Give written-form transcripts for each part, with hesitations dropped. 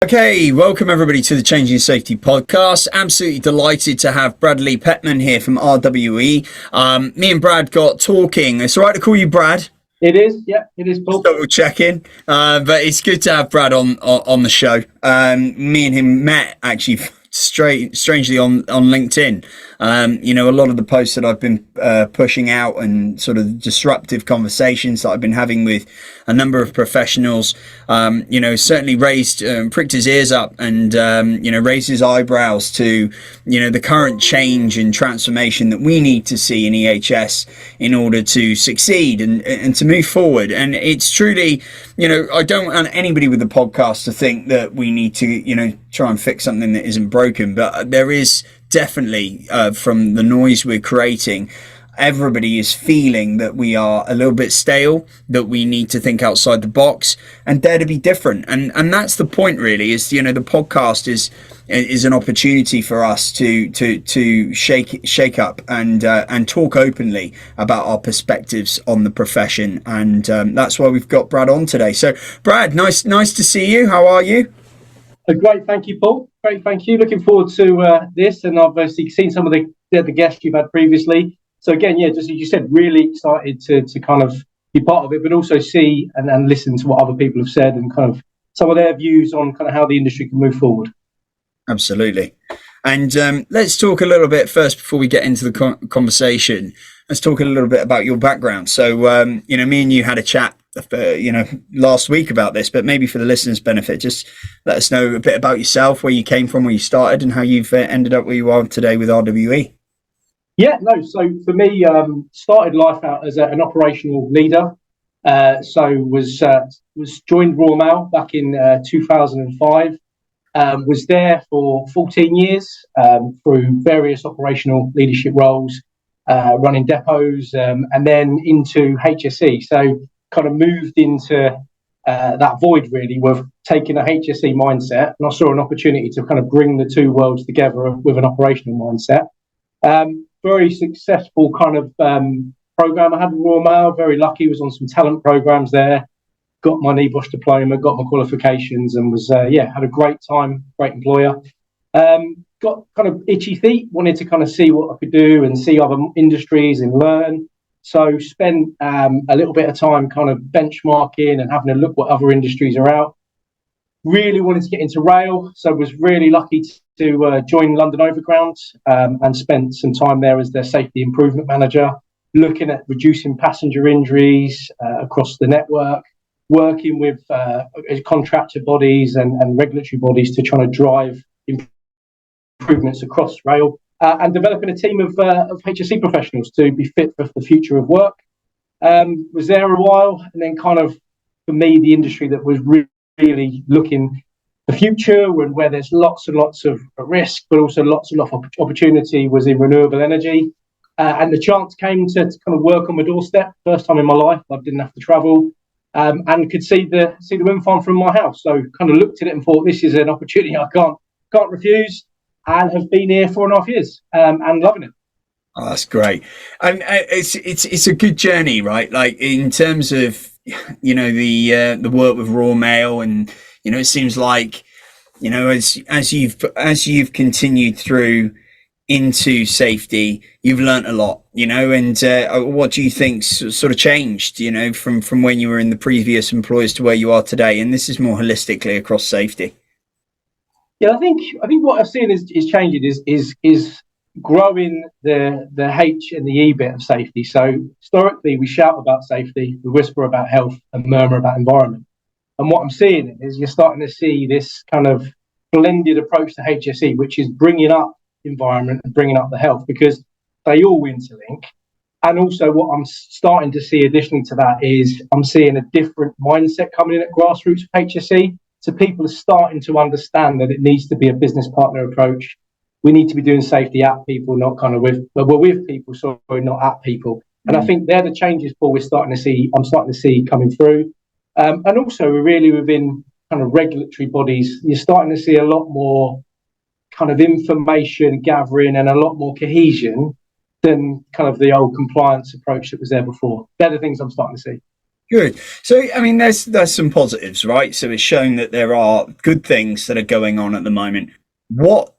Okay, welcome everybody to the Changing Safety podcast. Absolutely delighted to have Bradley Pettman here from RWE. Me and Brad got talking. It's all right to call you Brad? It is, yeah, it is, Paul. Just double checking. But it's good to have Brad on the show. Me and him met actually strangely on LinkedIn. A lot of the posts that I've been pushing out and sort of disruptive conversations that I've been having with a number of professionals, certainly pricked his ears up and, raised his eyebrows to, the current change and transformation that we need to see in EHS in order to succeed and to move forward. And it's truly, I don't want anybody with the podcast to think that we need to, try and fix something that isn't broken, but there is definitely, from the noise we're creating, everybody is feeling that we are a little bit stale, that we need to think outside the box and dare to be different. And that's the point really, is, the podcast is an opportunity for us to shake up and talk openly about our perspectives on the profession. And that's why we've got Brad on today. So Brad, nice to see you. How are you? Great, thank you, Paul. Great, thank you. Looking forward to this, and I've obviously seen some of the guests you've had previously. So again, just as you said, really excited to kind of be part of it, but also see and listen to what other people have said and kind of some of their views on kind of how the industry can move forward. Absolutely. And let's talk a little bit first before we get into the conversation. Let's talk a little bit about your background. So, me and you had a chat, last week about this, but maybe for the listeners' benefit, just let us know a bit about yourself, where you came from, where you started, and how you've ended up where you are today with RWE. Yeah, no. So for me, started life out as an operational leader. Was joined Royal Mail back in 2005. Was there for 14 years through various operational leadership roles, running depots, and then into HSE. So kind of moved into that void really with taking a HSE mindset, and I saw an opportunity to kind of bring the two worlds together with an operational mindset. Very successful kind of program I had with Royal Mail. Very lucky, was on some talent programs there. Got my NEBOSH diploma, got my qualifications, and was had a great time. Great employer. Got kind of itchy feet. Wanted to kind of see what I could do and see other industries and learn. So spent a little bit of time kind of benchmarking and having a look what other industries are out. Really wanted to get into rail, so was really lucky to join London Overground and spent some time there as their safety improvement manager, looking at reducing passenger injuries across the network, working with contractor bodies and regulatory bodies to try to drive improvements across rail, and developing a team of HSE professionals to be fit for the future of work. Was there a while, and then kind of, for me, the industry that was really looking the future and where there's lots and lots of risk, but also lots and lots of opportunity, was in renewable energy. And the chance came to kind of work on my doorstep. First time in my life, I didn't have to travel, and could see the wind farm from my house. So kind of looked at it and thought, this is an opportunity I can't refuse, and have been here 4.5 years and loving it. Oh, that's great. And it's a good journey, right? Like in terms of, the work with Royal Mail, and, it seems like, as you've continued through into safety, you've learnt a lot, and what do you think sort of changed, from when you were in the previous employers to where you are today? And this is more holistically across safety. Yeah, I think what I've seen is changing is growing the H and the E bit of safety. So historically, we shout about safety, we whisper about health, and murmur about environment. And what I'm seeing is you're starting to see this kind of blended approach to HSE, which is bringing up environment and bringing up the health, because they all interlink. And also what I'm starting to see additionally to that is I'm seeing a different mindset coming in at grassroots of HSE. So people are starting to understand that it needs to be a business partner approach. We need to be doing safety at people, not kind of we're with people, sorry, not at people. And I think they're the changes, Paul, I'm starting to see coming through. And also really within kind of regulatory bodies, you're starting to see a lot more kind of information gathering and a lot more cohesion than kind of the old compliance approach that was there before. They're the things I'm starting to see. Good. So, I mean, there's some positives, right? So it's shown that there are good things that are going on at the moment. What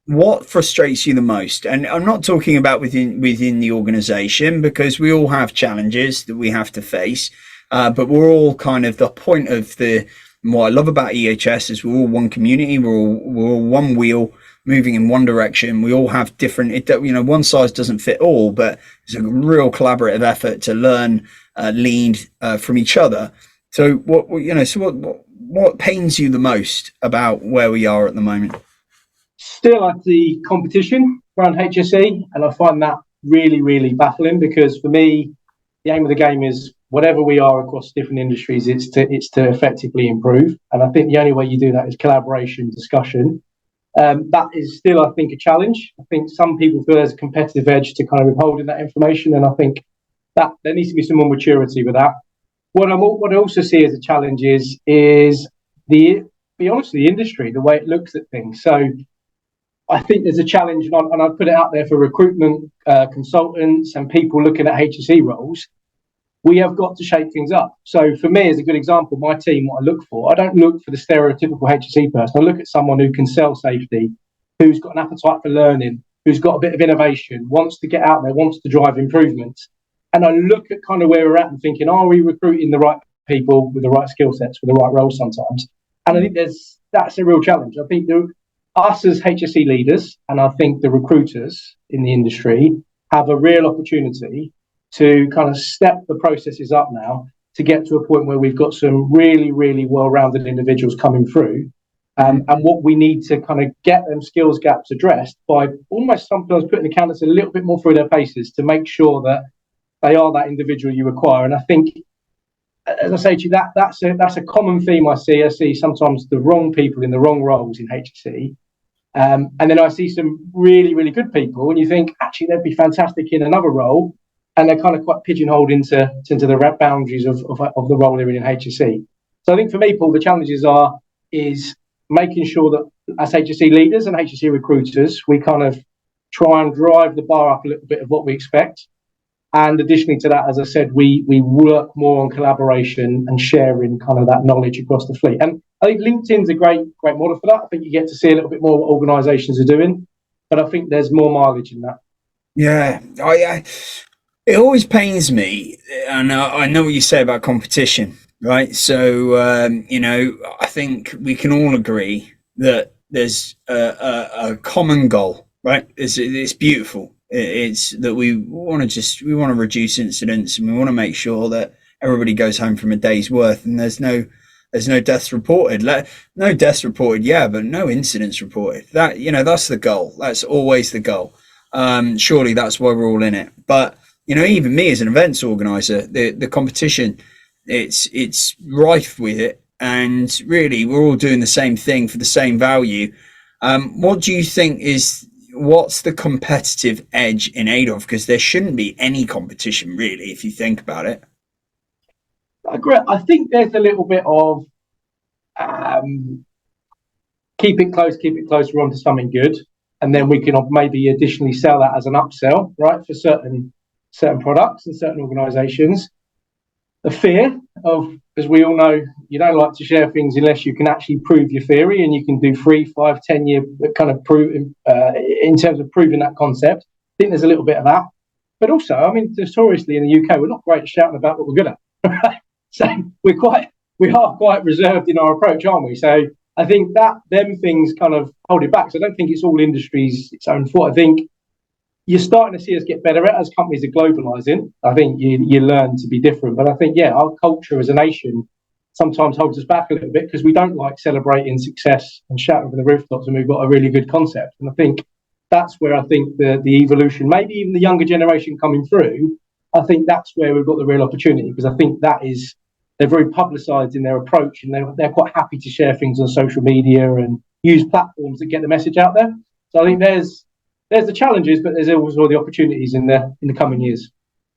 what frustrates you the most? And I'm not talking about within the organization, because we all have challenges that we have to face. But we're all kind of the point of the what I love about EHS is we're all one community. We're all one wheel moving in one direction. We all have different. One size doesn't fit all, but it's a real collaborative effort to learn, lead from each other. So what pains you the most about where we are at the moment? Still at the competition around HSE, and I find that really, really baffling because for me, the aim of the game is whatever we are across different industries, it's to effectively improve. And I think the only way you do that is collaboration, discussion. That is still, I think, a challenge. I think some people feel there's a competitive edge to kind of withholding that information, and I think that there needs to be some more maturity with that. What I also see as a challenge is the be honest, the industry, the way it looks at things. So I think there's a challenge, and I put it out there for recruitment consultants and people looking at HSE roles. We have got to shake things up. So for me, as a good example, my team, what I look for, I don't look for the stereotypical HSE person. I look at someone who can sell safety, who's got an appetite for learning, who's got a bit of innovation, wants to get out there, wants to drive improvements. And I look at kind of where we're at and thinking, are we recruiting the right people with the right skill sets for the right roles sometimes? And I think that's a real challenge. I think us as HSE leaders, and I think the recruiters in the industry have a real opportunity to kind of step the processes up now to get to a point where we've got some really, really well-rounded individuals coming through. And what we need to kind of get them skills gaps addressed by almost sometimes putting the candidates a little bit more through their paces to make sure that they are that individual you require. And I think, as I say to you, that's a common theme I see. I see sometimes the wrong people in the wrong roles in HSE. And then I see some really, really good people, and you think, actually, they'd be fantastic in another role, and they're kind of quite pigeonholed into the boundaries of the role they're in HSE. So I think for me, Paul, the challenges is making sure that as HSE leaders and HSE recruiters, we kind of try and drive the bar up a little bit of what we expect. And additionally to that, as I said, we work more on collaboration and sharing kind of that knowledge across the fleet. And I think LinkedIn's a great model for that. I think you get to see a little bit more what organisations are doing, but I think there's more mileage in that. Yeah, it always pains me, and I know what you say about competition, right? So I think we can all agree that there's a common goal, right? It's beautiful. It's that we want to reduce incidents, and we want to make sure that everybody goes home from a day's worth, and there's no deaths reported. No deaths reported, yeah, but no incidents reported. That's the goal. That's always the goal. Surely that's why we're all in it. But even me as an events organizer, the competition, it's rife with it, and really we're all doing the same thing for the same value. What do you think what's the competitive edge in ADOF? Because there shouldn't be any competition really, if you think about it. I agree. I think there's a little bit of keep it close, we're on to something good. And then we can maybe additionally sell that as an upsell, right, for certain products and certain organisations. The fear of, as we all know, you don't like to share things unless you can actually prove your theory, and you can do 3, 5, 10-year kind of prove in terms of proving that concept. I think there's a little bit of that. But also, I mean, notoriously in the UK, we're not great at shouting about what we're good at. So we are quite reserved in our approach, aren't we? So I think that them things kind of hold it back. So I don't think it's all industries its own fault. I think you're starting to see us get better at as companies are globalizing. I think you learn to be different. But I think, our culture as a nation sometimes holds us back a little bit because we don't like celebrating success and shouting from the rooftops when we've got a really good concept. And I think that's where I think the evolution, maybe even the younger generation coming through, I think that's where we've got the real opportunity, because I think they're very publicised in their approach, and they're quite happy to share things on social media and use platforms that get the message out there. So I think there's the challenges, but there's also the opportunities in the coming years.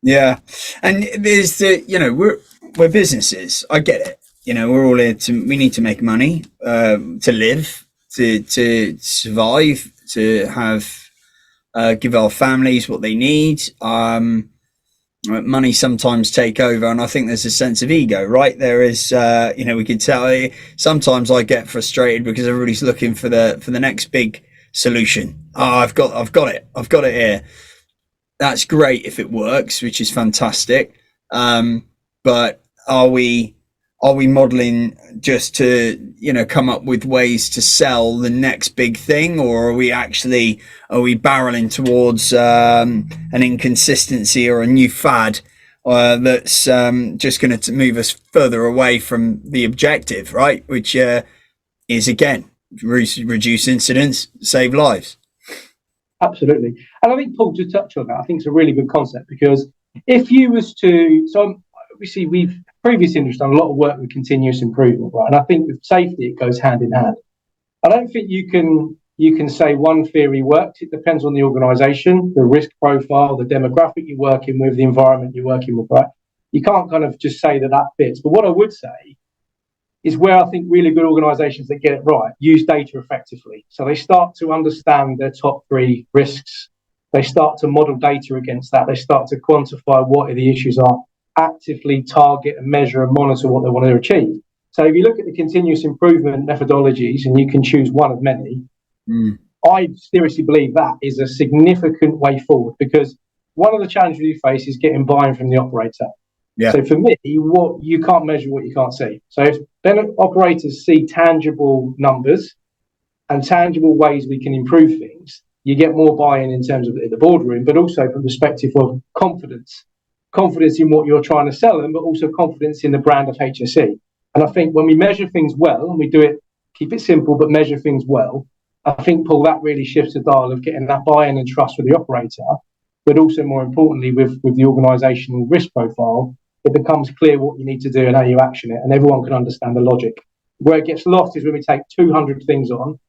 Yeah, and there's we're businesses. I get it. We're all here we need to make money, to live, to survive, to have give our families what they need. money sometimes take over, and I think there's a sense of ego, right? There is, we could tell. Sometimes I get frustrated because everybody's looking for the next big solution. Oh, I've got it here. That's great if it works, which is fantastic. But are we modeling just to come up with ways to sell the next big thing, or are we barreling towards an inconsistency or a new fad that's just going to move us further away from the objective, right? Which is again reduce incidents, save lives. Absolutely. And I think, Paul, to touch on that, I think it's a really good concept, because if you was to, so obviously we've previously done a lot of work with continuous improvement, right? And I think with safety, it goes hand in hand. I don't think you can say one theory works. It depends on the organisation, the risk profile, the demographic you're working with, the environment you're working with, right? You can't kind of just say that fits. But what I would say is where I think really good organisations that get it right use data effectively. So they start to understand their top 3 risks. They start to model data against that. They start to quantify what the issues are, actively target and measure and monitor what they want to achieve. So if you look at the continuous improvement methodologies, and you can choose one of many, I seriously believe that is a significant way forward, because one of the challenges you face is getting buy-in from the operator. Yeah. So for me, what you can't measure what you can't see. So if then operators see tangible numbers and tangible ways we can improve things, you get more buy-in in terms of the boardroom, but also from the perspective of confidence in what you're trying to sell them, but also confidence in the brand of HSE. And I think when we measure things well, and we do it, keep it simple, but measure things well, I think, Paul, that really shifts the dial of getting that buy-in and trust with the operator, but also more importantly with the organisational risk profile. It becomes clear what you need to do and how you action it, and everyone can understand the logic. Where it gets lost is when we take 200 things on,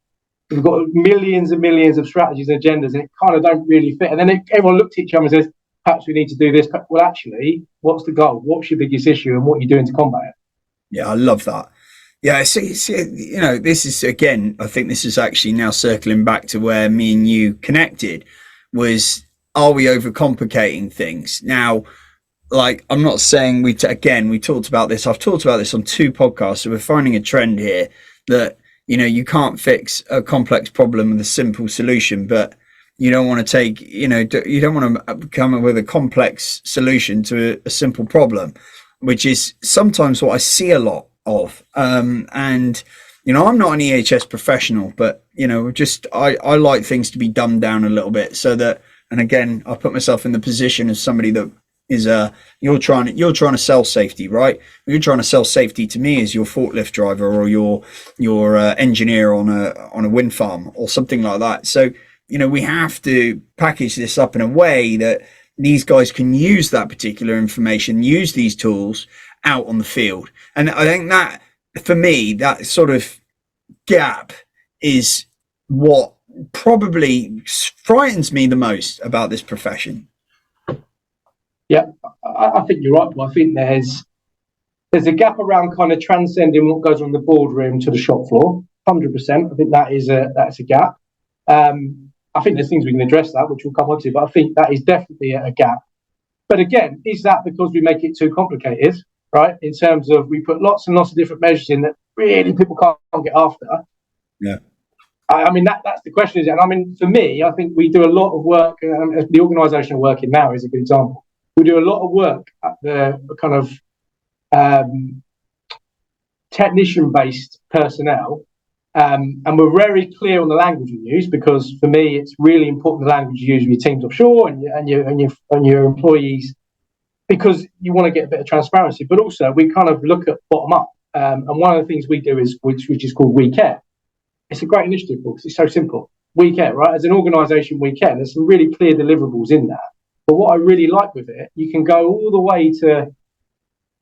we've got millions and millions of strategies and agendas, and it kind of don't really fit. And then everyone looks at each other and says, perhaps we need to do this. Well, actually, what's the goal? What's your biggest issue, and what are you doing to combat it? Yeah, I love that. Yeah, see, this is, again, I think this is actually now circling back to where me and you connected, are we overcomplicating things? Now, like, I'm not saying we talked about this. I've talked about this on 2 podcasts. So we're finding a trend here that, you can't fix a complex problem with a simple solution, but you don't want to you don't want to come up with a complex solution to a simple problem, which is sometimes what I see a lot of. And, I'm not an EHS professional, but, I like things to be dumbed down a little bit, so that, and again, I put myself in the position of somebody that is you're trying to sell safety, right? You're trying to sell safety to me as your forklift driver or your engineer on a wind farm or something like that. So we have to package this up in a way that these guys can use that particular information, use these tools out on the field. And I think that, for me, that sort of gap is what probably frightens me the most about this profession. Yeah, I think you're right. Well, I think there's a gap around kind of transcending what goes on the boardroom to the shop floor. 100%. I think that's a gap. I think there's things we can address that, which we'll come on to, but I think that is definitely a gap. But again, is that because we make it too complicated, right? In terms of we put lots and lots of different measures in that really people can't get after. Yeah. I mean, that's the question, is it? And I mean, for me, I think we do a lot of work. The organisation we're working now is a good example. We do a lot of work at the kind of technician-based personnel, and we're very clear on the language we use, because for me, it's really important the language you use with your teams offshore and your employees, because you want to get a bit of transparency. But also, we kind of look at bottom up, and one of the things we do is which is called We Care. It's a great initiative because it's so simple. We care, right? As an organisation, we care. There's some really clear deliverables in that. But what I really like with it, you can go all the way to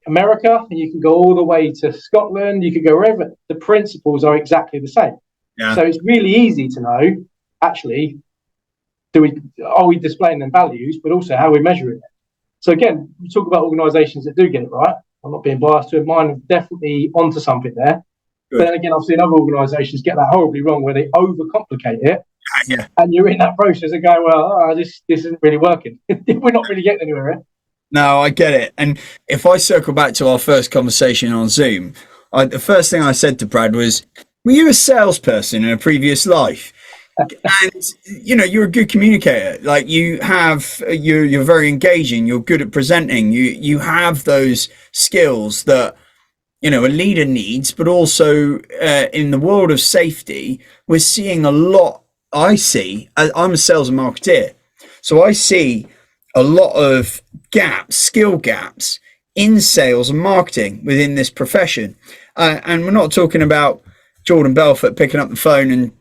America, and you can go all the way to Scotland. You can go wherever. The principles are exactly the same. Yeah. So it's really easy to know, actually, are we displaying them values, but also how we measure it. So again, we talk about organisations that do get it right. I'm not being biased to it. Mine are definitely onto something there. Good. But then again, I've seen other organisations get that horribly wrong, where they overcomplicate it. Yeah. And you're in that process and go, well, this isn't really working. We're not really getting anywhere. No, I get it. And if I circle back to our first conversation on Zoom, the first thing I said to Brad was, were you a salesperson in a previous life? And you're a good communicator. Like you're very engaging. You're good at presenting. You have those skills that a leader needs, but also in the world of safety, we're seeing a lot. I'm a sales and marketeer, so I see a lot of skill gaps in sales and marketing within this profession. And we're not talking about Jordan Belfort picking up the phone and,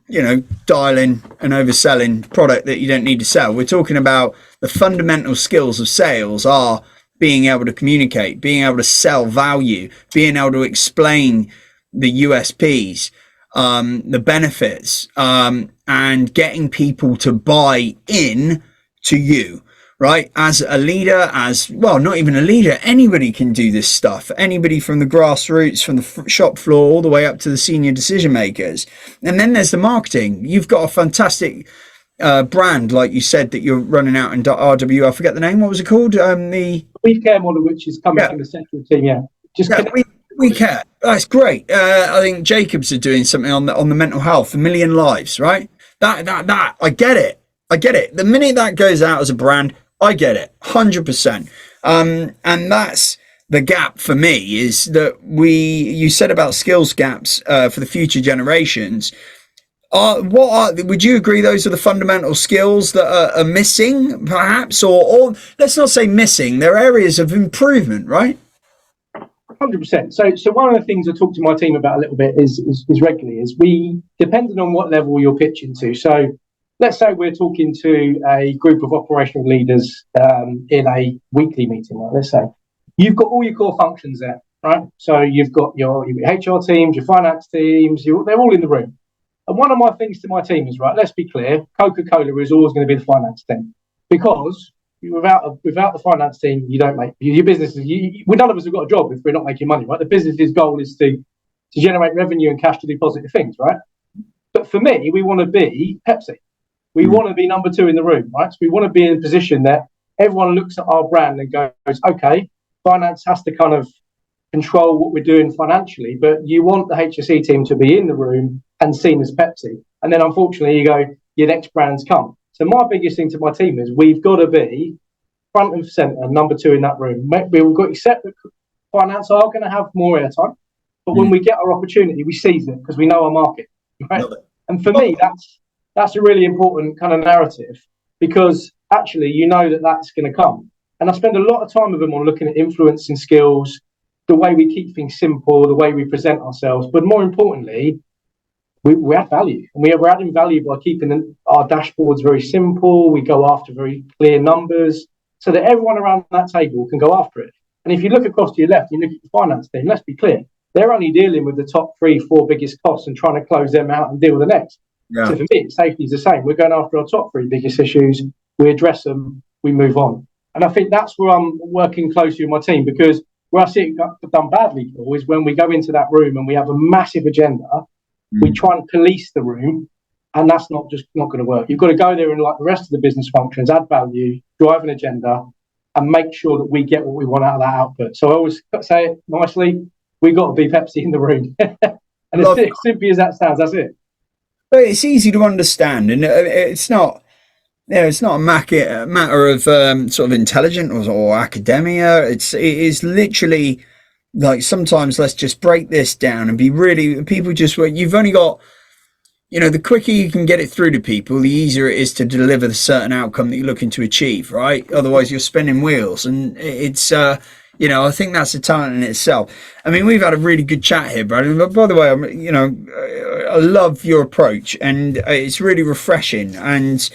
dialing and overselling product that you don't need to sell. We're talking about the fundamental skills of sales are being able to communicate, being able to sell value, being able to explain the USPs, the benefits, and getting people to buy in to you. Right? As a leader, not even a leader, anybody can do this stuff. Anybody from the grassroots, from the shop floor, all the way up to the senior decision makers. And then there's the marketing. You've got a fantastic brand, like you said, that you're running out in RW. I forget the name. What was it called? The We Care model, which is coming from the central team. Yeah, we care. That's great. I think Jacobs are doing something on the mental health, a million lives. Right? That I get it. I get it. The minute that goes out as a brand, I get it, 100%. And that's the gap for me, is that you said about skills gaps for the future generations. Would you agree those are the fundamental skills that are missing, perhaps, or let's not say missing, they're areas of improvement, right? 100%. So one of the things I talk to my team about a little bit is regularly is depending on what level you're pitching to. So let's say we're talking to a group of operational leaders in a weekly meeting. Right? Let's say you've got all your core functions there, right? So you've got your HR teams, your finance teams, they're all in the room. And one of my things to my team is, right, let's be clear, Coca-Cola is always going to be the finance team, because without the finance team, you don't make your business. None of us have got a job if we're not making money, right? The business's goal is to generate revenue and cash to do positive things, right? But for me, we want to be Pepsi. We want to be number 2 in the room, right? So we want to be in a position that everyone looks at our brand and goes, okay, finance has to kind of control what we're doing financially, but you want the HSE team to be in the room and seen as Pepsi. And then unfortunately you go, your next brands come. So my biggest thing to my team is we've got to be front and centre, number 2 in that room. We've got to accept that finance are going to have more airtime, but when we get our opportunity, we seize it because we know our market, right? And for me, that's a really important kind of narrative, because actually that's going to come. And I spend a lot of time with them on looking at influencing skills, the way we keep things simple, the way we present ourselves, but more importantly, we add value. And we're adding value by keeping our dashboards very simple. We go after very clear numbers so that everyone around that table can go after it. And if you look across to your left, you look at the finance team, let's be clear, they're only dealing with the top 3-4 biggest costs and trying to close them out and deal with the next. Yeah. So for me, safety is the same. We're going after our top 3 biggest issues. We address them. We move on. And I think that's where I'm working closely with my team, because where I see it done badly is when we go into that room and we have a massive agenda. We try and police the room, and that's not going to work. You've got to go there and, like the rest of the business functions, add value, drive an agenda, and make sure that we get what we want out of that output. So I always say it nicely, we've got to be Pepsi in the room. And as simply as that sounds, that's it. But it's easy to understand, and it's not a matter of sort of intelligence or academia. It is literally like, sometimes let's just break this down and be really, people just, you've only got, the quicker you can get it through to people, the easier it is to deliver the certain outcome that you're looking to achieve, right? Otherwise you're spinning wheels, and it's, I think that's a talent in itself. I mean, we've had a really good chat here, Brad. By the way, I love your approach, and it's really refreshing. And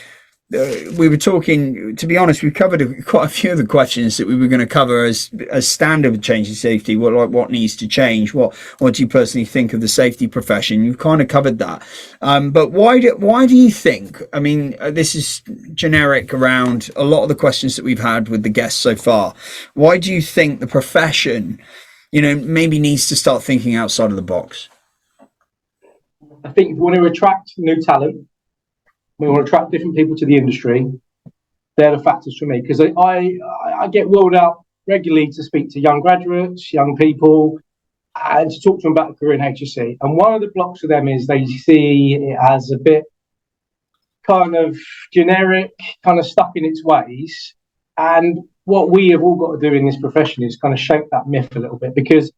we were talking, to be honest, we covered quite a few of the questions that we were going to cover as standard with changing safety. What needs to change? What do you personally think of the safety profession? You've kind of covered that. But why do you think, I mean, this is generic around a lot of the questions that we've had with the guests so far. Why do you think the profession, maybe needs to start thinking outside of the box? I think we want to attract new talent. We want to attract different people to the industry. They're the factors for me, because I get wheeled out regularly to speak to young graduates, young people, and to talk to them about a career in HSE. And one of the blocks for them is they see it as a bit kind of generic, kind of stuck in its ways. And what we have all got to do in this profession is kind of shake that myth a little bit, because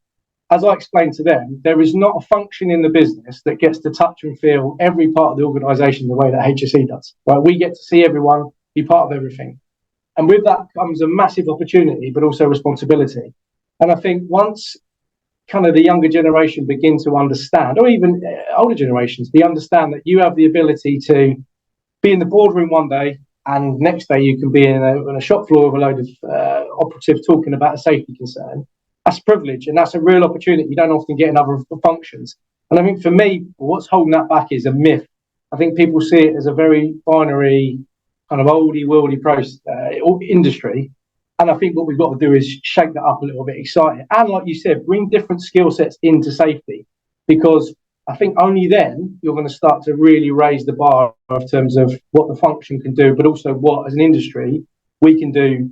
as I explained to them, there is not a function in the business that gets to touch and feel every part of the organisation the way that HSE does. Right? We get to see everyone, be part of everything. And with that comes a massive opportunity, but also responsibility. And I think once kind of the younger generation begin to understand, or even older generations, they understand that you have the ability to be in the boardroom one day, and next day you can be in a shop floor with a load of operatives talking about a safety concern. That's a privilege, and that's a real opportunity you don't often get in other functions. And I think for me, what's holding that back is a myth. I think people see it as a very binary, kind of oldie worldy industry. And I think what we've got to do is shake that up a little bit, excite it. And like you said, bring different skill sets into safety, because I think only then you're going to start to really raise the bar in terms of what the function can do, but also what, as an industry, we can do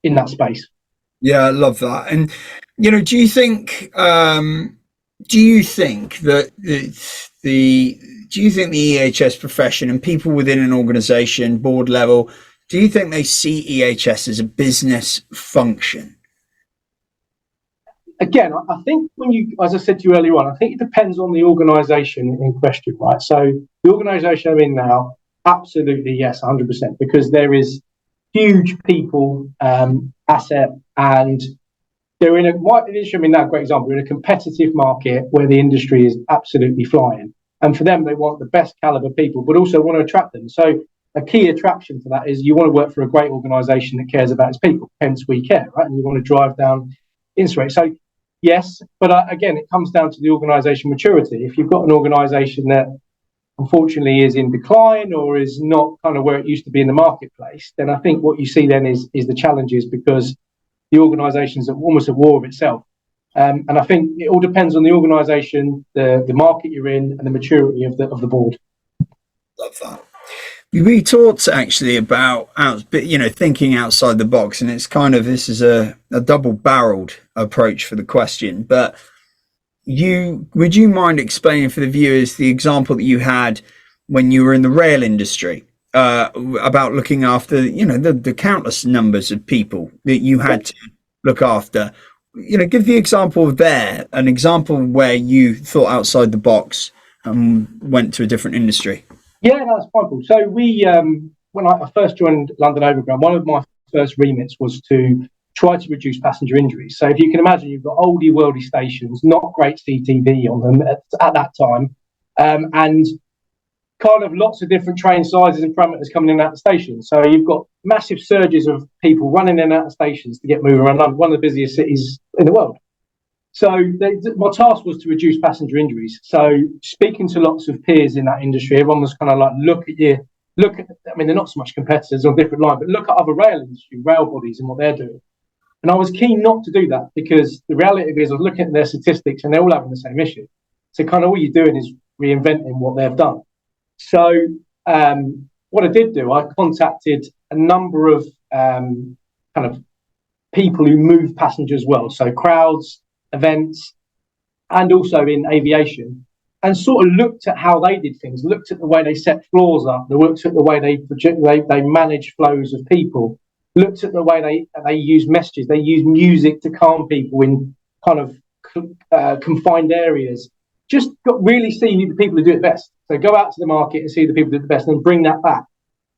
in that space. Yeah, I love that. And do you think that do you think the EHS profession and people within an organization, board level, do you think they see EHS as a business function? Again, I think as I said to you earlier on, I think it depends on the organisation in question, right? So the organisation I'm in now, absolutely yes, 100%, because there is huge people asset, and they're in industry. I mean, now, great example. We're in a competitive market where the industry is absolutely flying, and for them, they want the best caliber people, but also want to attract them. So a key attraction for that is you want to work for a great organisation that cares about its people. Hence, we care, right? And you want to drive down insight. So yes, but again, it comes down to the organisation maturity. If you've got an organisation that unfortunately is in decline or is not kind of where it used to be in the marketplace, then I think what you see then is the challenges, because the organisation is almost at war with itself. And I think it all depends on the organisation, the market you're in, and the maturity of the board. Love that. We talked actually about thinking outside the box, and it's kind of, this is a double-barreled approach for the question, but would you mind explaining for the viewers the example that you had when you were in the rail industry about looking after the countless numbers of people that you had to look after? Give the example of an example where you thought outside the box and went to a different industry. Yeah, that's quite cool. So when I first joined London Overground, one of my first remits was to try to reduce passenger injuries. So if you can imagine, you've got oldie worldy stations, not great CTV on them at that time, and kind of lots of different train sizes and parameters coming in and out of the station. So you've got massive surges of people running in and out of stations to get moving around London, one of the busiest cities in the world. So my task was to reduce passenger injuries. So speaking to lots of peers in that industry, everyone was kind of like, I mean, they're not so much competitors on different lines, but look at other rail bodies and what they're doing. And I was keen not to do that, because the reality is I was looking at their statistics and they're all having the same issue. So kind of all you're doing is reinventing what they've done. So what I did do, I contacted a number of kind of people who move passengers well. So crowds, events, and also in aviation, and sort of looked at how they did things, looked at the way they set floors up, looked at the way they manage flows of people, looked at the way they use messages, they use music to calm people in kind of confined areas. Just really see the people who do it best. So go out to the market and see the people who do it best, and bring that back.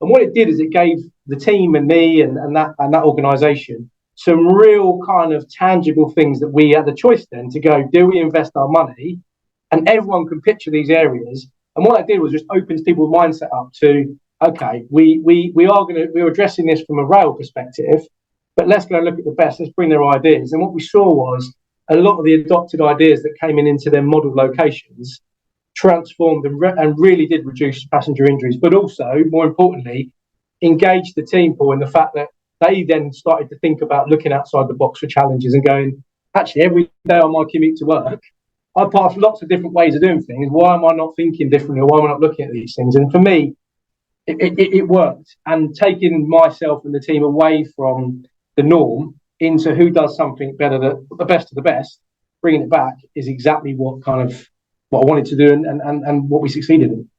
And what it did is it gave the team and me and that organisation some real kind of tangible things that we had the choice then to go, do we invest our money? And everyone can picture these areas. And what I did was just opens people's mindset up to, okay, we're addressing this from a rail perspective, but let's go look at the best, let's bring their ideas. And what we saw was a lot of the adopted ideas that came into their model locations transformed and really did reduce passenger injuries, but also, more importantly, engaged the team pool in the fact that they then started to think about looking outside the box for challenges and going, actually, every day on my commute to work, I pass lots of different ways of doing things. Why am I not thinking differently? Or why am I not looking at these things? And for me, it worked. And taking myself and the team away from the norm into who does something better, the best of the best, bringing it back is exactly what I wanted to do, and what we succeeded in.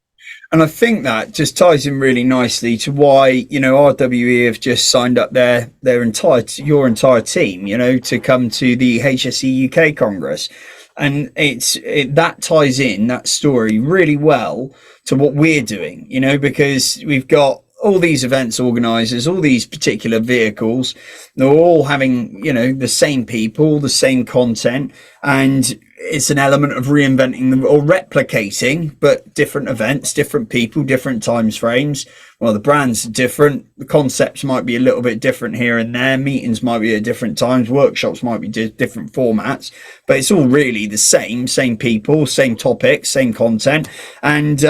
And I think that just ties in really nicely to why, you know, RWE have just signed up your entire team, you know, to come to the HSE UK Congress. And that ties in that story really well to what we're doing, you know, because we've got all these events organizers, all these particular vehicles, they're all having, you know, the same people, the same content, and it's an element of reinventing them or replicating, but different events, different people, different times frames. Well, the brands are different. The concepts might be a little bit different here and there. Meetings might be at different times. Workshops might be different formats, but it's all really the same people, same topics, same content. And,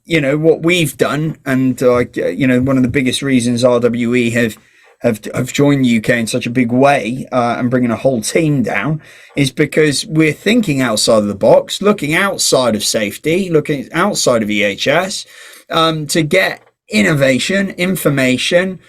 you know, what we've done, and, you know, one of the biggest reasons RWE have joined the UK in such a big way, and bringing a whole team down, is because we're thinking outside of the box, looking outside of safety, looking outside of EHS, to get innovation, information,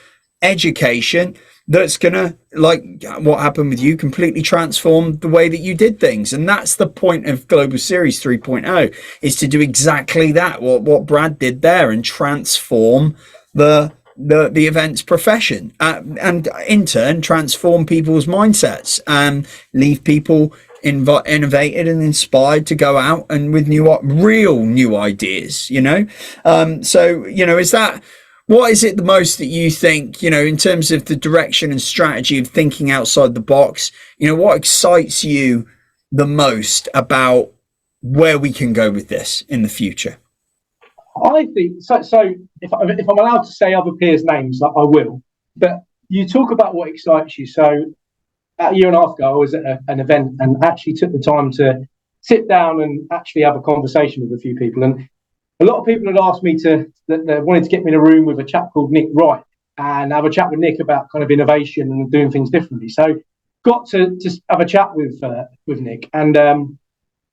education that's gonna, like what happened with you, completely transform the way that you did things. And that's the point of Global Series 3.0, is to do exactly that, what Brad did there, and transform the events profession, and in turn transform people's mindsets and leave people innovated and inspired to go out and with real new ideas, you know. So, you know, what is it the most that you think, you know, in terms of the direction and strategy of thinking outside the box, you know, what excites you the most about where we can go with this in the future? I think so. If I'm allowed to say other peers' names, I will. But you talk about what excites you. So a year and a half ago, I was at an event and actually took the time to sit down and actually have a conversation with a few people. And a lot of people had asked me that they wanted to get me in a room with a chap called Nick Wright and have a chat with Nick about kind of innovation and doing things differently. So got to just have a chat with Nick, and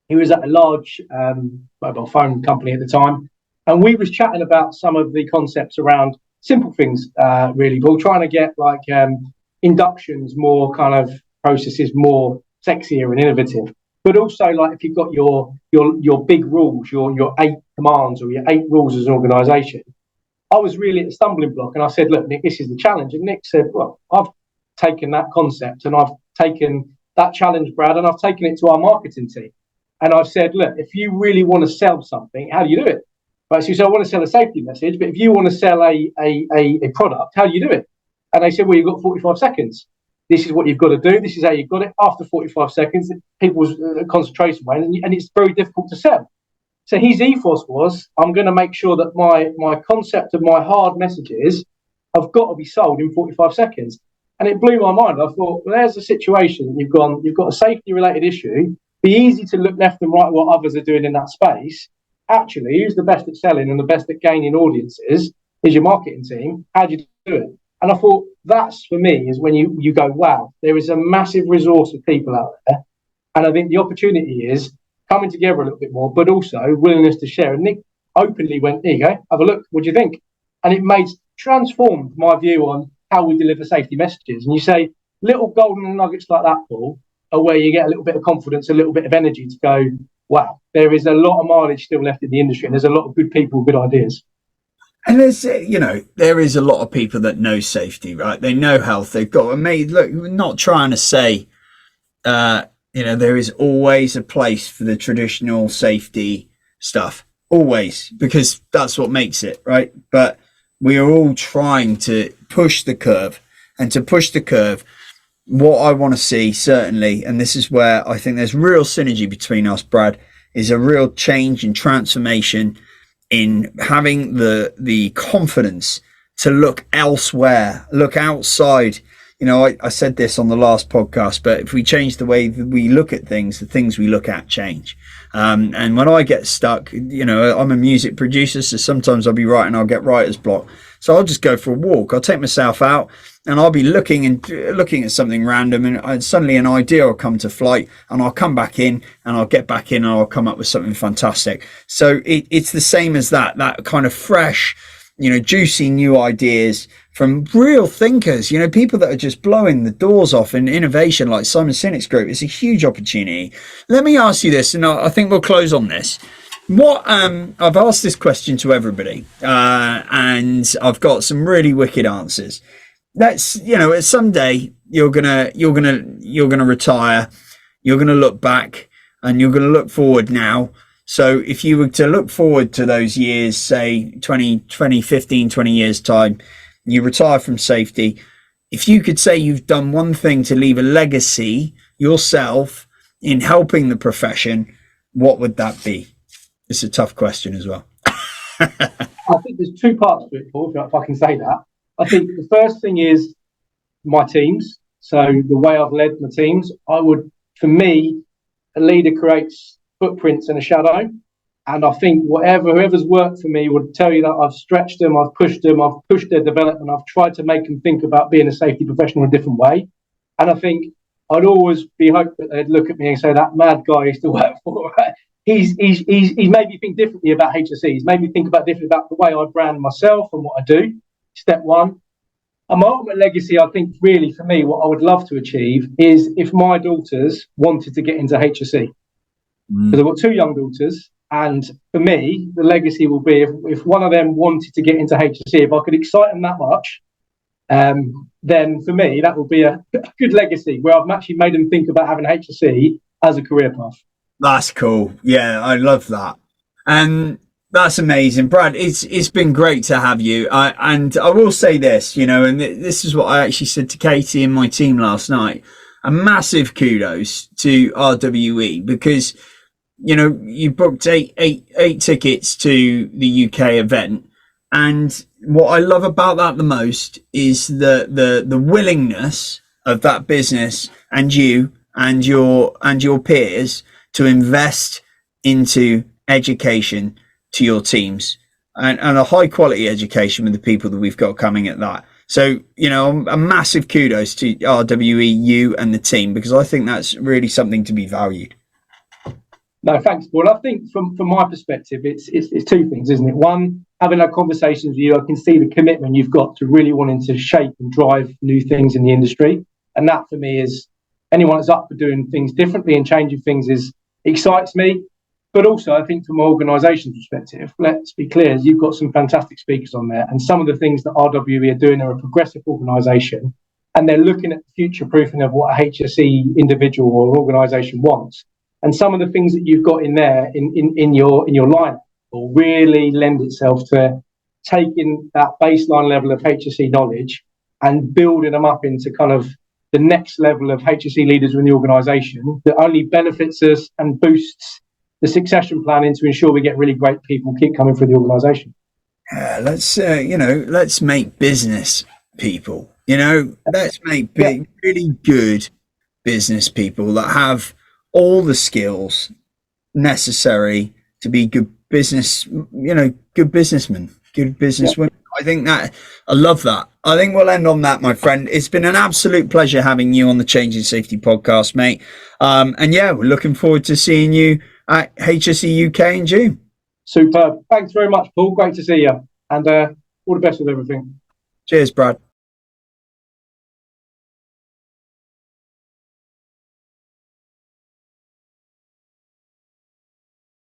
he was at a large mobile phone company at the time. And we was chatting about some of the concepts around simple things, really, but we're trying to get like inductions, more kind of processes, more sexier and innovative. But also, like, if you've got your big rules, your 8 commands or your 8 rules as an organisation, I was really at a stumbling block. And I said, look, Nick, this is the challenge. And Nick said, well, I've taken that concept and I've taken that challenge, Brad, and I've taken it to our marketing team. And I've said, look, if you really want to sell something, how do you do it? Right, so you say, I want to sell a safety message, but if you want to sell a product, how do you do it? And they said, well, you've got 45 seconds. This is what you've got to do. This is how you've got it. After 45 seconds, people's concentration wanes, and it's very difficult to sell. So his ethos was, I'm going to make sure that my concept of my hard messages have got to be sold in 45 seconds. And it blew my mind. I thought, well, there's a situation. You've got a safety-related issue. Be easy to look left and right what others are doing in that space. Actually, who's the best at selling and the best at gaining audiences is your marketing team. How do you do it? And I thought, that's, for me, is when you go, wow, there is a massive resource of people out there. And I think the opportunity is coming together a little bit more, but also willingness to share. And Nick openly went, there you go, have a look, what do you think? And it transformed my view on how we deliver safety messages. And you say, little golden nuggets like that, Paul, are where you get a little bit of confidence, a little bit of energy to go, wow, there is a lot of mileage still left in the industry, and there's a lot of good people, good ideas. And there's, you know, there is a lot of people that know safety, right? They know health. They've got, look, we're not trying to say, you know, there is always a place for the traditional safety stuff, always, because that's what makes it, right? But we are all trying to push the curve, and to push the curve, what I want to see, certainly, and this is where I think there's real synergy between us, Brad, is a real change and transformation in having the confidence to look elsewhere, look outside. You know, I said this on the last podcast, but if we change the way that we look at things, the things we look at change. And when I get stuck, you know, I'm a music producer, so sometimes I'll be writing, I'll get writer's block. So I'll just go for a walk. I'll take myself out and I'll be looking at something random, and suddenly an idea will come to flight, and I'll come back in and I'll get back in and I'll come up with something fantastic. So it's the same as that kind of fresh, juicy new ideas from real thinkers, people that are just blowing the doors off in innovation, like Simon Sinek's group. It's a huge opportunity. Let me ask you this, and I think we'll close on this. What I've asked this question to everybody, and I've got some really wicked answers. Let's, someday you're gonna retire. You're gonna look back, and you're gonna look forward now. So if you were to look forward to those years, say 15, 20 years time, you retire from safety. If you could say you've done one thing to leave a legacy yourself in helping the profession, what would that be? It's a tough question as well. I think there's two parts to it, Paul, if I can say that. I think the first thing is my teams. So the way I've led my teams, for me, a leader creates footprints and a shadow. And I think whoever's worked for me would tell you that I've stretched them, I've pushed their development, I've tried to make them think about being a safety professional in a different way. And I think I'd always be hoping that they'd look at me and say, that mad guy I used to work for, he's made me think differently about HSE. He's made me think differently about the way I brand myself and what I do. Step one. And my ultimate legacy, I think, really for me, what I would love to achieve is if my daughters wanted to get into HSE. Because I've got two young daughters, and for me, the legacy will be if one of them wanted to get into HSE, if I could excite them that much, then for me, that will be a good legacy where I've actually made them think about having HSE as a career path. That's cool. Yeah, I love that. And that's amazing, Brad. It's been great to have you. And I will say this, and this is what I actually said to Katie and my team last night. A massive kudos to RWE because, you booked eight tickets to the UK event. And what I love about that the most is the willingness of that business and you and your peers to invest into education to your teams and a high quality education with the people that we've got coming at that. So, a massive kudos to RWE, you and the team, because I think that's really something to be valued. No, thanks, Paul. I think from my perspective, it's two things, isn't it? One, having that conversation with you, I can see the commitment you've got to really wanting to shape and drive new things in the industry. And that for me is anyone that's up for doing things differently and changing things excites me. But also, I think from an organisation's perspective, let's be clear, you've got some fantastic speakers on there. And some of the things that RWE are doing are a progressive organisation. And they're looking at the future proofing of what a HSE individual or organisation wants. And some of the things that you've got in there in your lineup will really lend itself to taking that baseline level of HSE knowledge and building them up into kind of the next level of HSE leaders in the organisation that only benefits us and boosts the succession planning to ensure we get really great people keep coming through the organisation. Let's make business people. Let's make really good business people that have all the skills necessary to be good business, good businessmen, good businesswomen. I think that I love that. I think we'll end on that, my friend. It's been an absolute pleasure having you on the Changing Safety podcast, mate. And we're looking forward to seeing you at HSE UK in June. Superb. Thanks very much, Paul. Great to see you. And all the best with everything. Cheers, Brad.